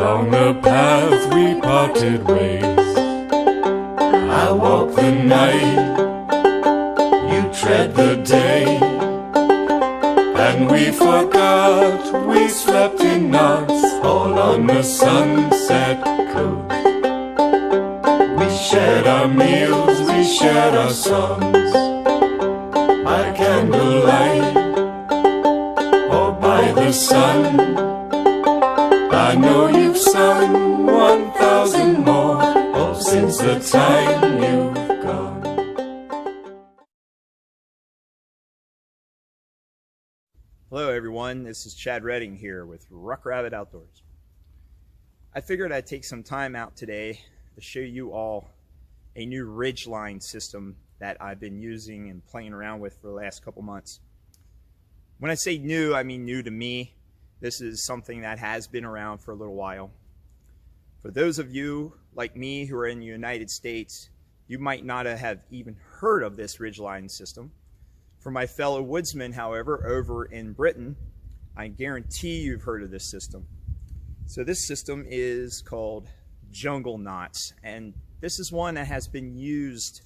Along the path we parted ways. I walk the night, you tread the day, and we forgot we slept in knots all on the sunset coast. We shared our meals, we shared our songs, by candlelight or by the sun. I know you've sung 1,000 more, oh, since the time you've gone. Hello everyone, this is Chad Redding here with Ruck Rabbit Outdoors. I figured I'd take some time out today to show you all a new ridgeline system that I've been using and playing around with for the last couple months. When I say new, I mean new to me. This is something that has been around for a little while. For those of you like me who are in the United States, you might not have even heard of this ridgeline system. For my fellow woodsmen, however, over in Britain, I guarantee you've heard of this system. So this system is called Jungle Knots, and this is one that has been used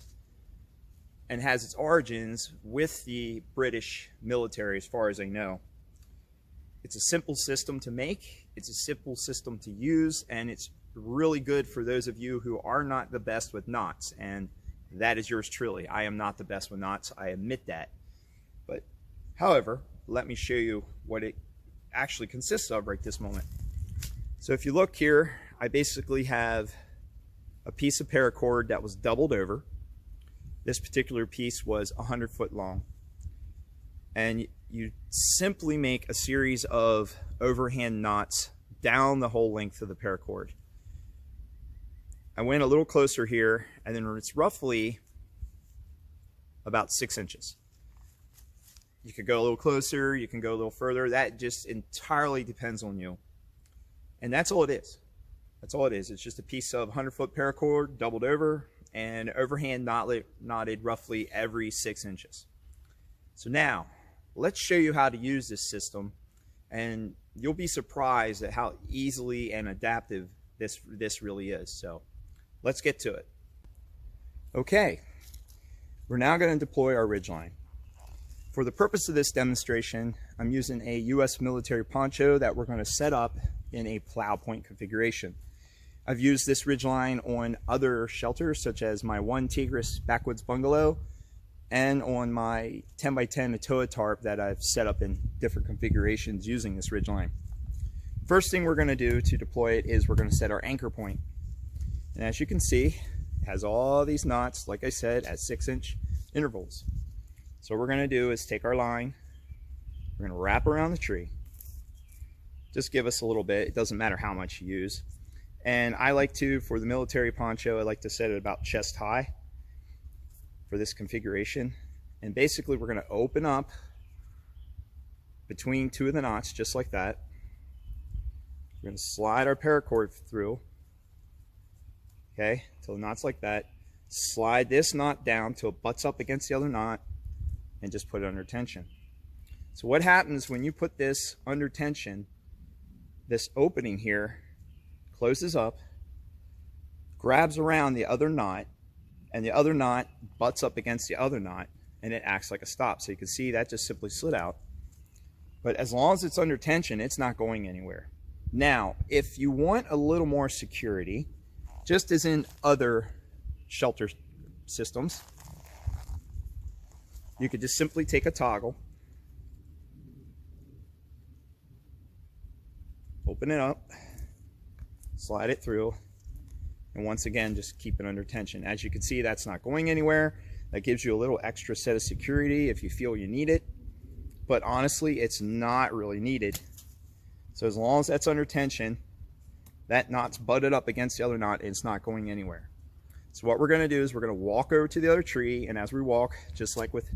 and has its origins with the British military as far as I know. It's a simple system to make, it's a simple system to use, and it's really good for those of you who are not the best with knots, and that is yours truly. I am not the best with knots, I admit that. But however, let me show you what it actually consists of right this moment. So if you look here, I basically have a piece of paracord that was doubled over. This particular piece was 100 foot long. And you simply make a series of overhand knots down the whole length of the paracord. I went a little closer here, and then it's roughly about 6 inches. You could go a little closer, you can go a little further. That just entirely depends on you. And that's all it is. That's all it is. It's just a piece of 100-foot paracord doubled over and overhand knotted roughly every 6 inches. So now, let's show you how to use this system, and you'll be surprised at how easily and adaptive this really is. So let's get to it. Okay, we're now going to deploy our ridgeline. For the purpose of this demonstration, I'm using a US military poncho that we're going to set up in a plow point configuration. I've used this ridgeline on other shelters such as my One Tigris backwoods bungalow and on my 10x10 Atoa tarp that I've set up in different configurations using this ridgeline. First thing we're going to do to deploy it is we're going to set our anchor point. And as you can see, it has all these knots, like I said, at 6-inch intervals. So what we're going to do is take our line, we're going to wrap around the tree. Just give us a little bit, it doesn't matter how much you use. And I like to, for the military poncho, I like to set it about chest high for this configuration. And basically we're going to open up between two of the knots just like that. We're going to slide our paracord through, okay, till the knot's like that. Slide this knot down till it butts up against the other knot and just put it under tension. So what happens when you put this under tension, this opening here closes up, grabs around the other knot, and the other knot butts up against the other knot, and it acts like a stop. So you can see that just simply slid out. But as long as it's under tension, it's not going anywhere. Now, if you want a little more security, just as in other shelter systems, you could just simply take a toggle, open it up, slide it through, and once again just keep it under tension. As you can see, that's not going anywhere. That gives you a little extra set of security if you feel you need it, but honestly it's not really needed. So as long as that's under tension, that knot's butted up against the other knot and it's not going anywhere. So what we're going to do is we're going to walk over to the other tree, and as we walk, just like with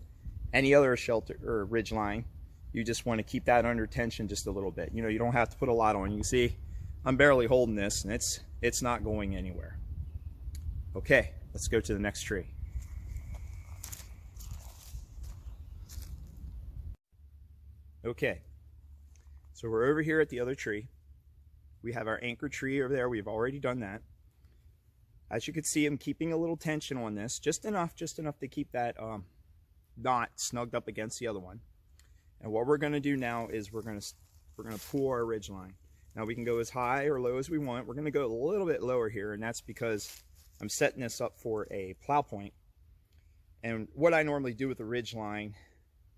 any other shelter or ridge line, you just want to keep that under tension just a little bit. You know, you don't have to put a lot on. You can see I'm barely holding this, and it's not going anywhere. Okay, let's go to the next tree. Okay, so we're over here at the other tree. We have our anchor tree over there. We've already done that. As you can see, I'm keeping a little tension on this, just enough to keep that knot snugged up against the other one. And what we're going to do now is we're going to pull our ridge line. Now we can go as high or low as we want. We're going to go a little bit lower here, and that's because I'm setting this up for a plow point. And what I normally do with a ridge line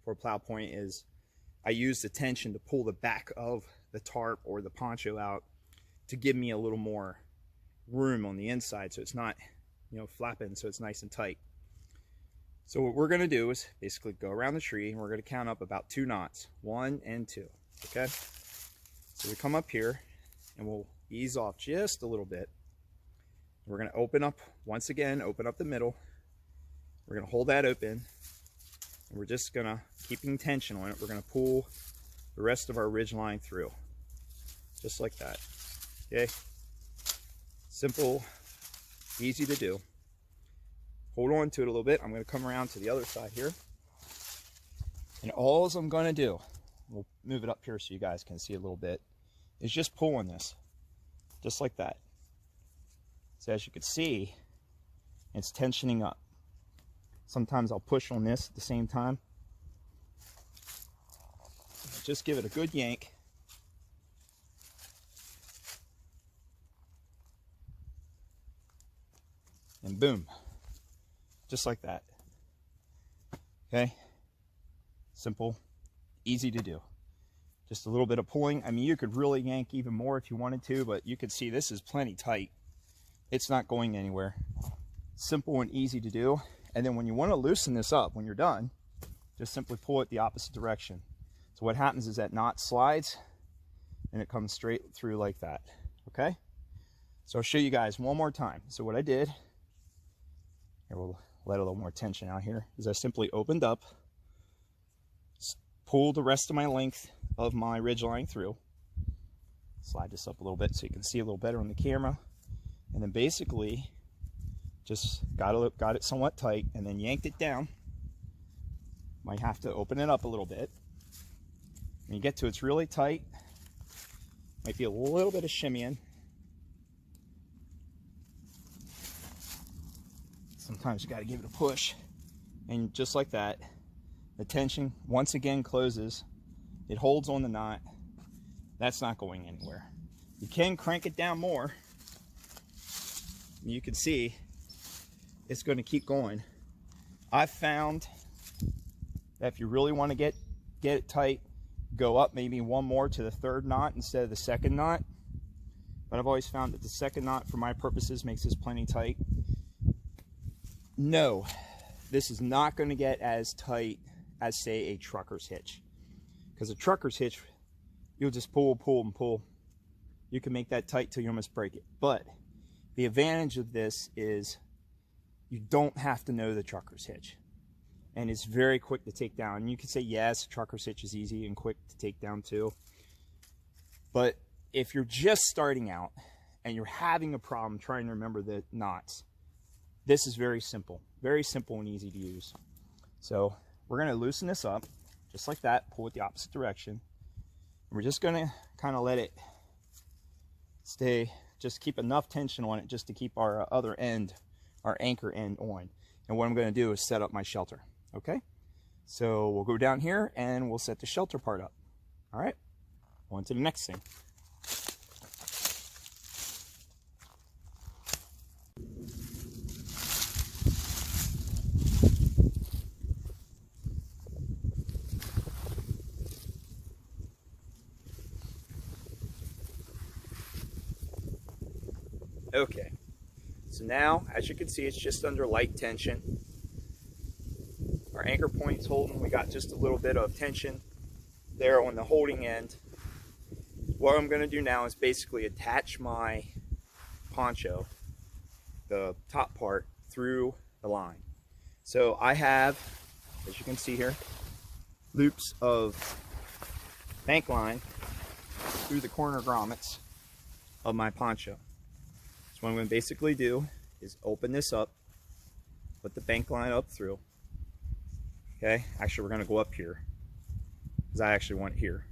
for a plow point is I use the tension to pull the back of the tarp or the poncho out to give me a little more room on the inside, so it's not, you know, flapping, so it's nice and tight. So what we're going to do is basically go around the tree, and we're going to count up about 2 knots, 1 and 2. Okay, so we come up here and we'll ease off just a little bit. We're going to open up once again, open up the middle. We're going to hold that open, and we're just going to, keeping tension on it, we're going to pull the rest of our ridge line through, just like that. Okay, simple, easy to do. Hold on to it a little bit. I'm going to come around to the other side here, and all I'm going to do, we'll move it up here so you guys can see a little bit, is just pull on this, just like that. So as you can see, it's tensioning up. Sometimes I'll push on this at the same time. Just give it a good yank. And boom, just like that. Okay, simple, easy to do. Just a little bit of pulling. I mean, you could really yank even more if you wanted to, but you can see this is plenty tight. It's not going anywhere. Simple and easy to do. And then when you want to loosen this up, when you're done, just simply pull it the opposite direction. So what happens is that knot slides and it comes straight through like that. Okay, so I'll show you guys one more time. So what I did, here, we'll let a little more tension out here, is I simply opened up, pulled the rest of my length of my ridge line through, slide this up a little bit so you can see a little better on the camera, and then basically just got it somewhat tight, and then yanked it down. Might have to open it up a little bit. When you get to it's really tight, might be a little bit of shimmying. Sometimes you got to give it a push, and just like that, the tension once again closes. It holds on the knot. That's not going anywhere. You can crank it down more. You can see it's going to keep going. I've found that if you really want to get it tight, go up maybe one more to the 3rd knot instead of the 2nd knot. But I've always found that the 2nd knot, for my purposes, makes this plenty tight. No, this is not going to get as tight as, say, a trucker's hitch. Because a trucker's hitch, you'll just pull, pull, and pull. You can make that tight till you almost break it. But the advantage of this is you don't have to know the trucker's hitch. And it's very quick to take down. And you can say, yes, trucker's hitch is easy and quick to take down too. But if you're just starting out and you're having a problem trying to remember the knots, this is very simple and easy to use. So we're going to loosen this up just like that, pull it the opposite direction. And we're just going to kind of let it stay, just keep enough tension on it just to keep our other end, our anchor end on. And what I'm going to do is set up my shelter. Okay, so we'll go down here and we'll set the shelter part up. All right, on to the next thing. Okay, so now, as you can see, it's just under light tension. Our anchor point's holding. We got just a little bit of tension there on the holding end. What I'm going to do now is basically attach my poncho, the top part, through the line. So I have, as you can see here, loops of bank line through the corner grommets of my poncho. So what I'm going to basically do is open this up, put the bank line up through. Okay, actually we're going to go up here because I actually want it here.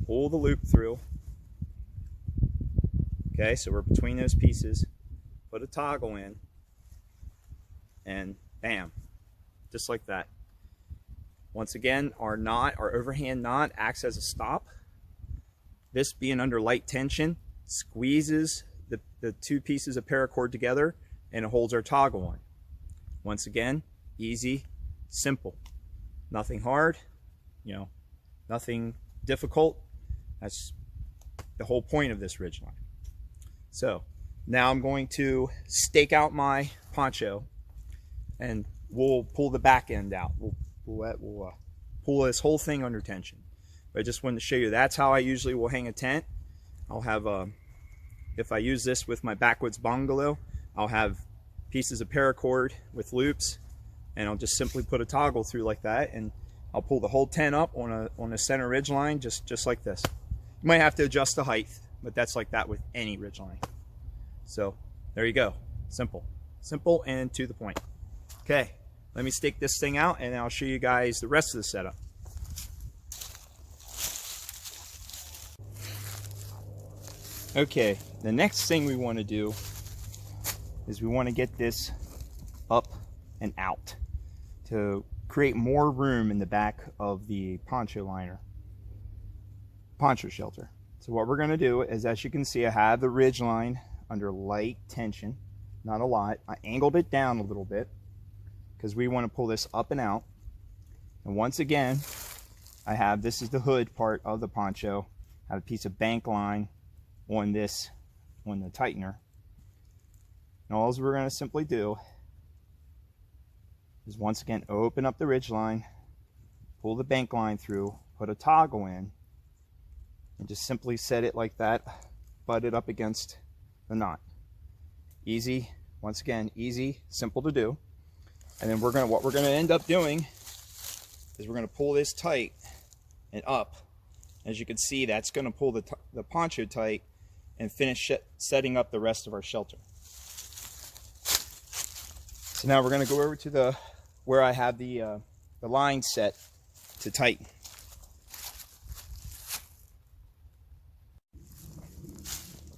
Pull the loop through, Okay, so we're between those pieces, put a toggle in, and bam, just like that. Once again, our knot, our overhand knot, acts as a stop. This being under light tension squeezes the two pieces of paracord together and it holds our toggle on. Once again, easy, simple, nothing hard, nothing difficult. That's the whole point of this ridgeline. So now I'm going to stake out my poncho and we'll pull the back end out. We'll pull this whole thing under tension. But I just wanted to show you that's how I usually will hang a tent. I'll have if I use this with my backwoods bungalow, I'll have pieces of paracord with loops, and I'll just simply put a toggle through like that, and I'll pull the whole tent up on a center ridge line, just like this. You might have to adjust the height, but that's like that with any ridge line. So there you go. Simple and to the point. Okay, let me stake this thing out and I'll show you guys the rest of the setup. Okay, the next thing we want to do is we want to get this up and out to create more room in the back of the poncho shelter. So what we're going to do is, as you can see, I have the ridge line under light tension, not a lot. I angled it down a little bit because we want to pull this up and out. And once again, this is the hood part of the poncho. I have a piece of bank line on the tightener. And all we're going to simply do is once again open up the ridge line, pull the bank line through, put a toggle in, and just simply set it like that, butt it up against the knot. Easy, once again, easy, simple to do. And then what we're going to end up doing is we're going to pull this tight and up. As you can see, that's going to pull the poncho tight and finish setting up the rest of our shelter. So now we're going to go over to where I have the line set to tighten.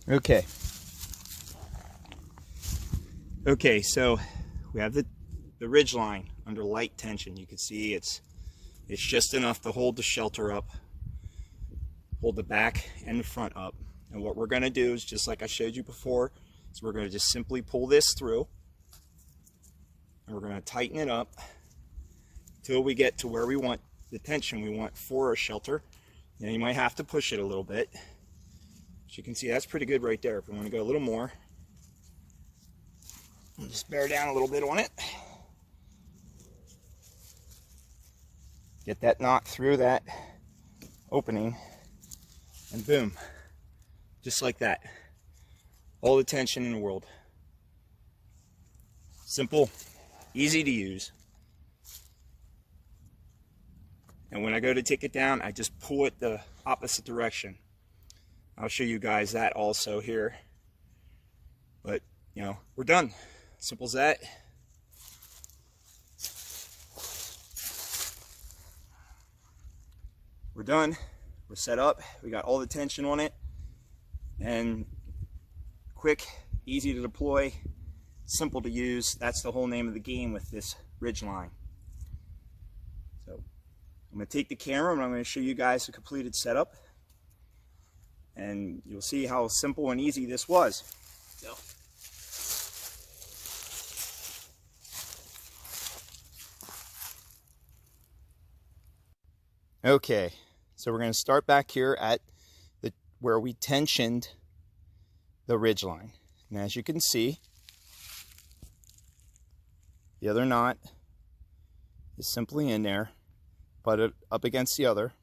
Okay, so we have the ridge line under light tension. You can see it's just enough to hold the shelter up, hold the back and the front up. And what we're going to do is, just like I showed you before, is we're going to just simply pull this through and we're going to tighten it up till we get to where we want the tension we want for our shelter. Now you might have to push it a little bit. As you can see, that's pretty good right there. If we want to go a little more, we'll just bear down a little bit on it. Get that knot through that opening, and boom, just like that. All the tension in the world. Simple, easy to use. And when I go to take it down, I just pull it the opposite direction. I'll show you guys that also here. But, we're done. Simple as that. We're done. We're set up. We got all the tension on it. And quick, easy to deploy, simple to use. That's the whole name of the game with this ridge line. So I'm going to take the camera and I'm going to show you guys the completed setup. And you'll see how simple and easy this was. So. Okay, so we're going to start back here at where we tensioned the ridge line. And as you can see, the other knot is simply in there, butted up against the other.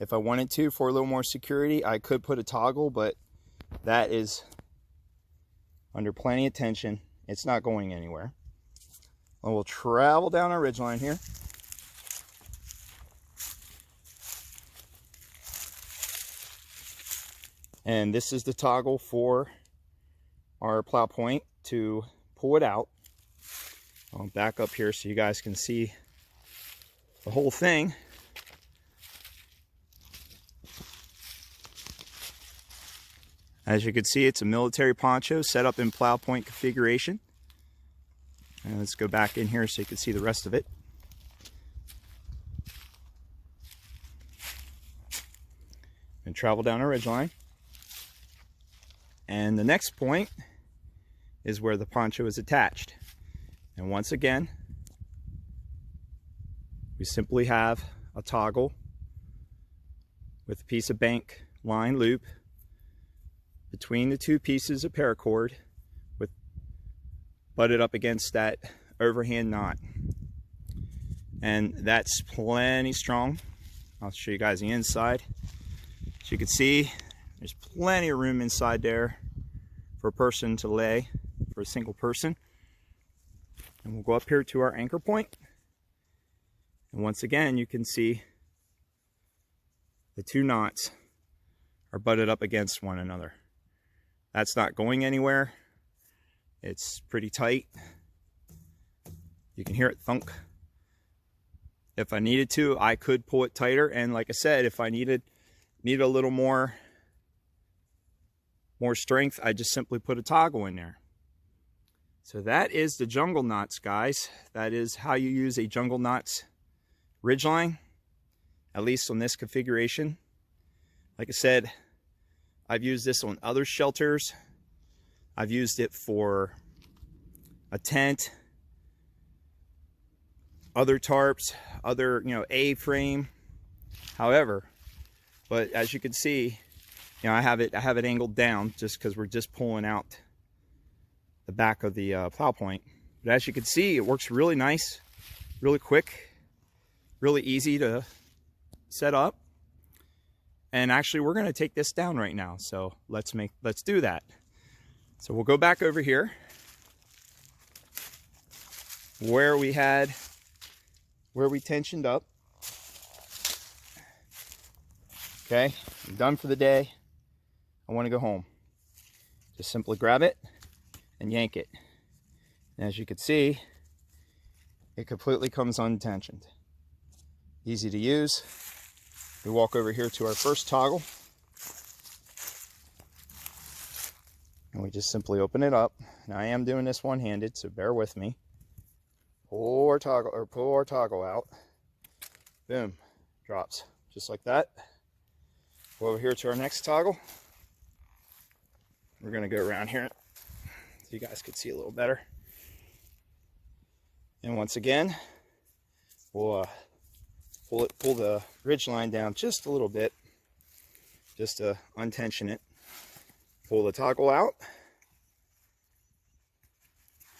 If I wanted to, for a little more security, I could put a toggle, but that is under plenty of tension. It's not going anywhere. And we'll travel down our ridge line here. And this is the toggle for our plow point to pull it out. I'll back up here so you guys can see the whole thing. As you can see, it's a military poncho set up in plow point configuration. And let's go back in here so you can see the rest of it. And travel down a ridgeline. And the next point is where the poncho is attached. And once again, we simply have a toggle with a piece of bank line loop between the two pieces of paracord with butted up against that overhand knot. And that's plenty strong. I'll show you guys the inside. As you can see, there's plenty of room inside there for a person to lay, for a single person. And we'll go up here to our anchor point. And once again, you can see the two knots are butted up against one another. That's not going anywhere. It's pretty tight. You can hear it thunk. If I needed to, I could pull it tighter. And like I said, if I needed a little more strength, I just simply put a toggle in there. So that is the Jungle Knots, guys. That is how you use a Jungle Knots Ridgeline, at least on this configuration. Like I said, I've used this on other shelters. I've used it for a tent, other tarps, other, A-frame, however. But as you can see, I have it angled down just because we're just pulling out the back of the plow point. But as you can see, it works really nice, really quick, really easy to set up. And actually, we're going to take this down right now. So let's do that. So we'll go back over here where we tensioned up. Okay, I'm done for the day. I want to go home. Just simply grab it and yank it. And as you can see, it completely comes untensioned. Easy to use. We walk over here to our first toggle. And we just simply open it up. Now I am doing this one-handed, so bear with me. Pull our toggle out. Boom, drops, just like that. Go over here to our next toggle. We're gonna go around here so you guys can see a little better. And once again, we'll pull the ridge line down just a little bit, just to untension it. Pull the toggle out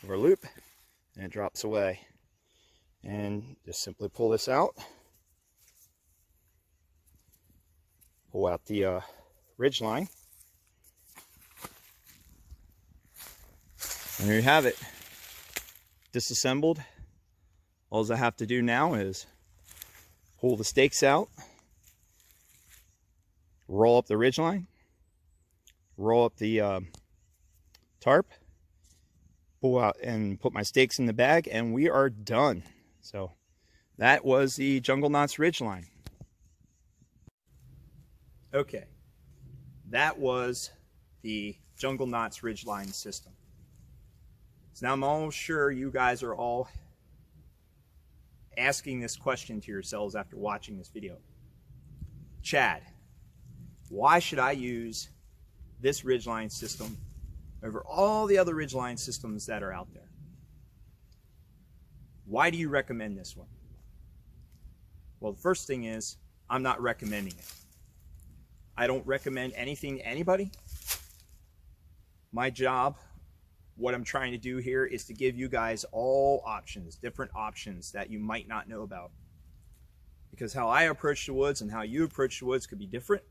of our loop, and it drops away. And just simply pull this out. Pull out the ridge line. And there you have it. Disassembled. All I have to do now is pull the stakes out, roll up the ridge line, roll up the tarp, pull out and put my stakes in the bag, and we are done. So that was the Jungle Knots Ridgeline. Okay, that was the Jungle Knots Ridgeline system. So now I'm almost sure you guys are all asking this question to yourselves after watching this video. Chad, why should I use this ridgeline system over all the other ridgeline systems that are out there? Why do you recommend this one? Well, the first thing is, I'm not recommending it. I don't recommend anything to anybody. My job, what I'm trying to do here, is to give you guys all options, different options that you might not know about. Because how I approach the woods and how you approach the woods could be different.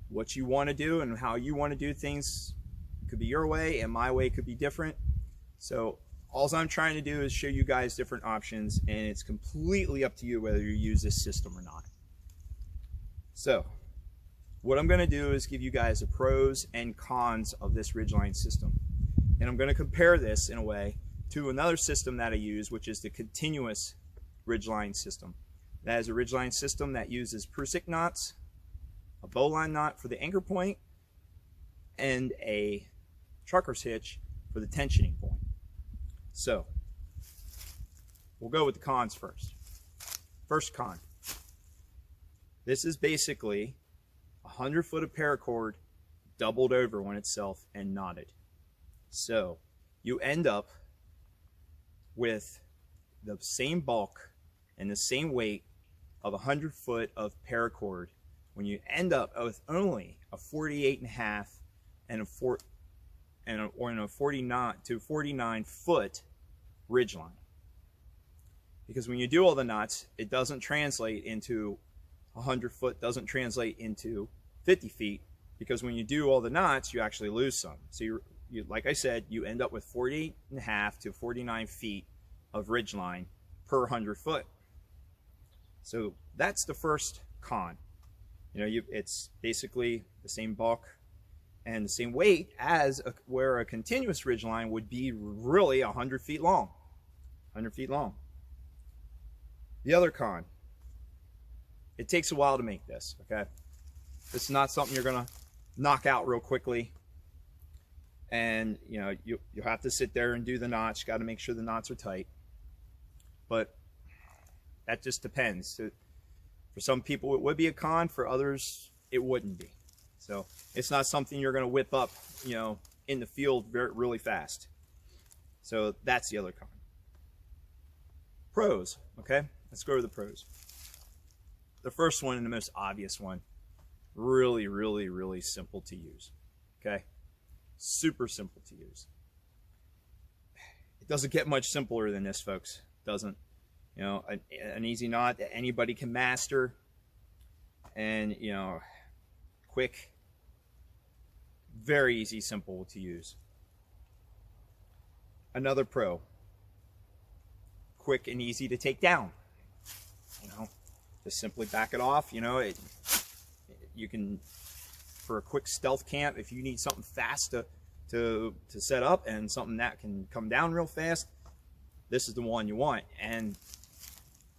What you want to do and how you want to do things could be your way, and my way could be different. So all I'm trying to do is show you guys different options, and it's completely up to you whether you use this system or not. So what I'm going to do is give you guys the pros and cons of this ridgeline system. And I'm going to compare this in a way to another system that I use, which is the continuous ridgeline system. That is a ridgeline system that uses prusik knots, a bowline knot for the anchor point, and a trucker's hitch for the tensioning point. So we'll go with the cons first. First con. This is basically 100 foot of paracord doubled over on itself and knotted. So you end up with the same bulk and the same weight of 100 foot of paracord when you end up with only a 48.5 and a 49 to 49 foot ridge line. Because when you do all the knots, it doesn't translate into 100 foot, doesn't translate into 50 feet, because when you do all the knots, you actually lose some. So you like I said, you end up with 48.5 to 49 feet of ridge line per 100 foot. So that's the first con. It's basically the same bulk and the same weight as where a continuous ridge line would be really 100 feet long. 100 feet long. The other con, it takes a while to make this, okay? This is not something you're gonna knock out real quickly. And you have to sit there and do the knots. You got to make sure the knots are tight. But that just depends. So for some people, it would be a con. For others, it wouldn't be. So it's not something you're going to whip up, in the field really fast. So that's the other con. Pros, okay? Let's go to the pros. The first one and the most obvious one, really, really, really simple to use, okay? Super simple to use. It doesn't get much simpler than this, folks. It doesn't. An easy knot that anybody can master, and quick, very easy, simple to use. Another pro, quick and easy to take down. Just simply back it off. You can, for a quick stealth camp, if you need something fast to set up and something that can come down real fast, this is the one you want. And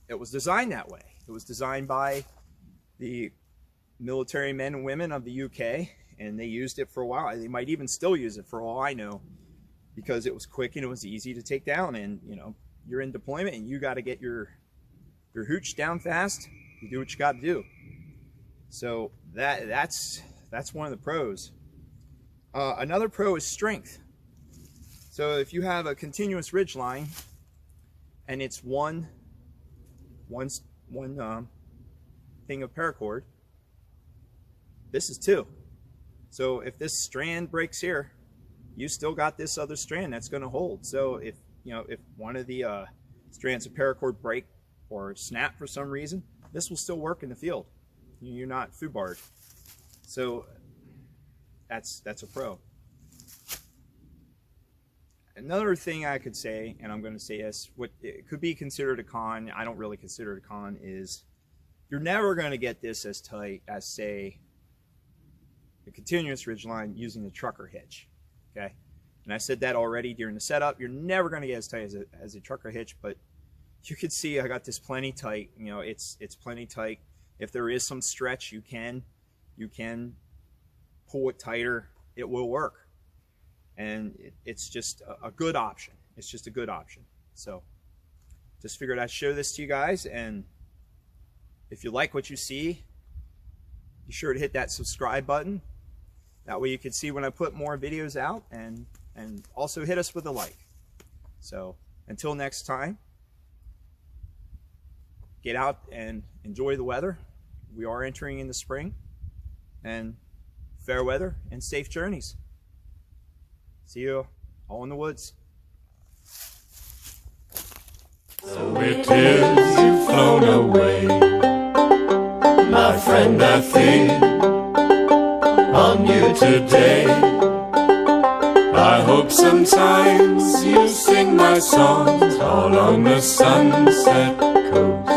it was designed that way. It was designed by the military men and women of the UK, and they used it for a while. They might even still use it for all I know, because it was quick and it was easy to take down. And you're in deployment and you got to get your hooch down fast. You do what you got to do. So that's one of the pros. Another pro is strength. So if you have a continuous ridge line and it's one thing of paracord, this is two. So if this strand breaks here, you still got this other strand that's going to hold. So if one of the strands of paracord break or snap for some reason, this will still work in the field. You're not foobarred. So that's a pro. Another thing I could say, and I'm going to say this, what it could be considered a con, I don't really consider it a con, is you're never going to get this as tight as, say, the continuous ridge line using the trucker hitch. Okay, and I said that already during the setup. You're never going to get as tight as a trucker hitch, but you can see I got this plenty tight. It's plenty tight. If there is some stretch, you can pull it tighter. It will work, and it's just a good option. It's just a good option. So just figured I'd show this to you guys, and if you like what you see, be sure to hit that subscribe button. That way you can see when I put more videos out, and also hit us with a like. So until next time, get out and enjoy the weather. We are entering in the spring, and fair weather and safe journeys. See you all in the woods. So it is, you've flown away, my friend. I think on you today. I hope sometimes you sing my songs all on the sunset coast.